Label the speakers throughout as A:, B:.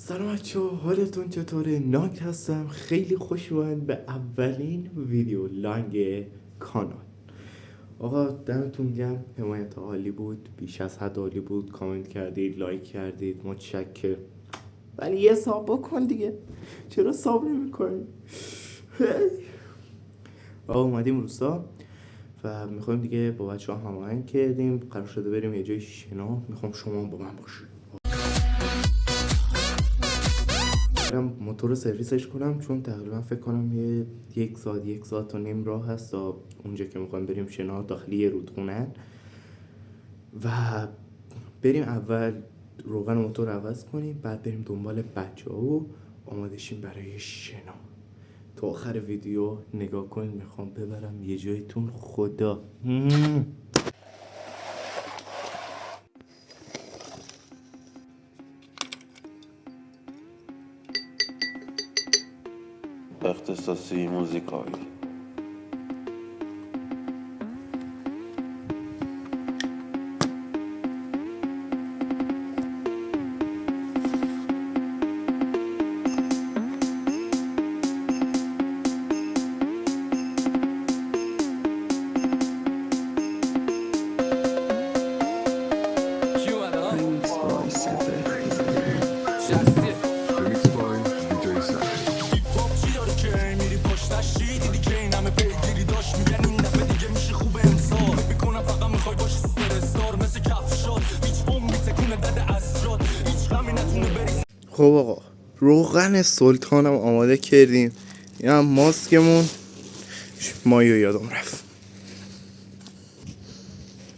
A: سلام بچه‌ها، حالتون چطوره؟ ناک هستم. خیلی خوش اومدید به اولین ویدیو لانگ کانال. آقا دمتون گرم، حمایت عالی بود، بیش از حد عالی بود. کامنت کردید، لایک کردید، متشکرم. ولی یه ساب بکن دیگه، چرا ساب نمی‌کنی؟ آقا اومدیم روستا و میخوایم دیگه با بچه‌ها هماهنگ کردیم، قرار شده بریم یه جای شنا. میخوام شما با من باشید. موتور رو سرویسش کنم چون تقریبا فکر کنم یک ساعت و نیم راه هست تا اونجا که میخوایم بریم شنا، داخلی یه رودخونه. و بریم اول روغن موتور عوض کنیم، بعد بریم دنبال بچه‌ها و آماده شیم برای شنا. تا آخر ویدیو نگاه کنید، میخوام ببرم یه جایتون خدا.
B: اختصاصی موزیکایی
A: خب آقا، روغن سلطانم آماده کردیم. این هم ماسکمون، مایو یادم رفت.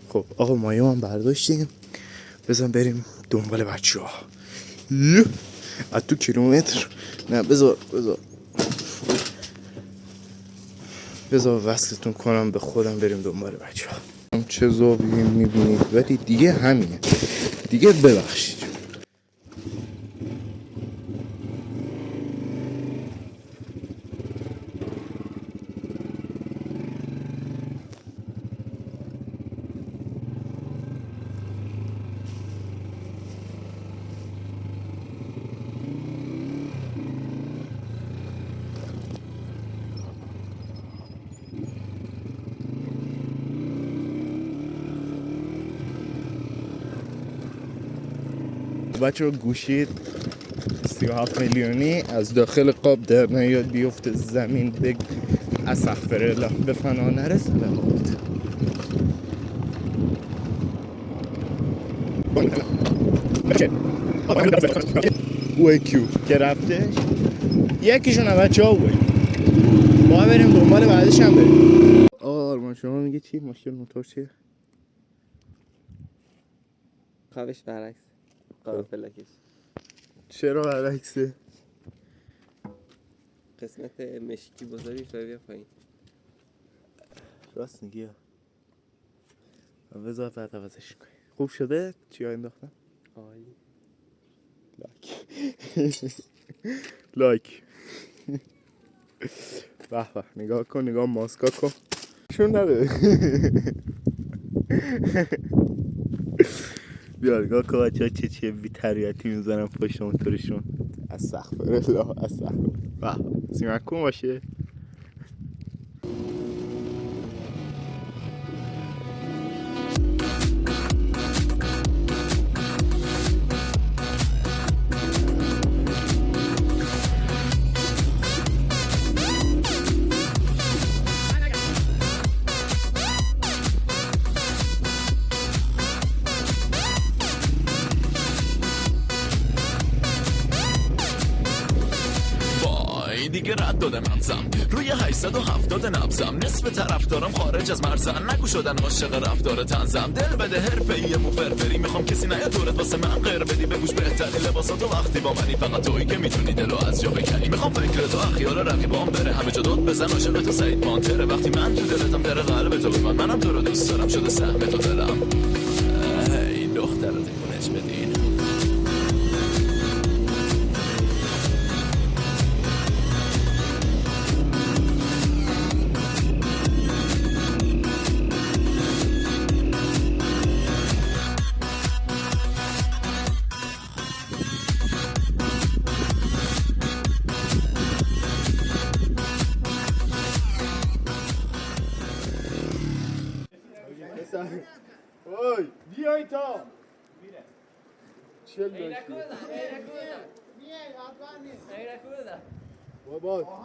A: خب آقا مایو هم برداشتیم، بزن بریم دنبال بچه ها. از تو کیلومتر نه، بذار وصلتون کنم به خودم، بریم دنبال بچه ها. چه زاویه میبینید، ولی دیگه همینه دیگه، ببخشید. بچه ها گوشید 37 میلیونی از داخل قاب در نیاد بیفته زمین، بگ استغفرالله، به فنا نرسه. اوه کیو که رفتش یکیشون بچه ها اوه، ما بریم دنبال بعدش هم بریم. آقا آرمان شما میگه چی؟ مشکل موتور چیه؟
C: خوابش برعکس، خواب فلکش.
A: چرا برعکسه؟
C: قسمت مشکی بزرگش رو بیا پایین.
A: راست میگی. بذار بعد عوضش کنی. خوب شده؟ چی ها انداختن؟
C: عالی.
A: لایک. به به، نگاه کن، نگاه ماسکا کن، چون نده. بیا نگاه کن بچه ها چه بی تربیتی میزنن پشت موتورشون. استغفرالله. به سیمکون باشه.
D: دیگه رد دادم همزم روی 870 نبزم، نصف طرفدارم خارج از مرزن، نگو شدن عاشق رفتار تنزم. دل بده حرفه‌ای مو فرفری، میخوام کسی نیا دورت واسه من غیر بدی، بگوش بهتری لباساتو وقتی با منی، فقط تویی که میتونی دلو از جا بکنی. میخوام فکر تو خیال رقیبام بره همه جا داد بزن، عاشق تو سعید پانتره، وقتی من تو دلتم در قلب تو بمون، منم تو رو دوست دارم شده سهم تو دلم. ای دختر رو تکونش بدین.
E: اوی بیای تا چل داشتی بابا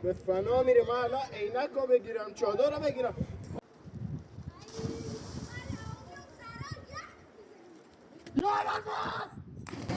E: به فنا میره من الان عینک رو بگیرم چادر رو بگیرم یا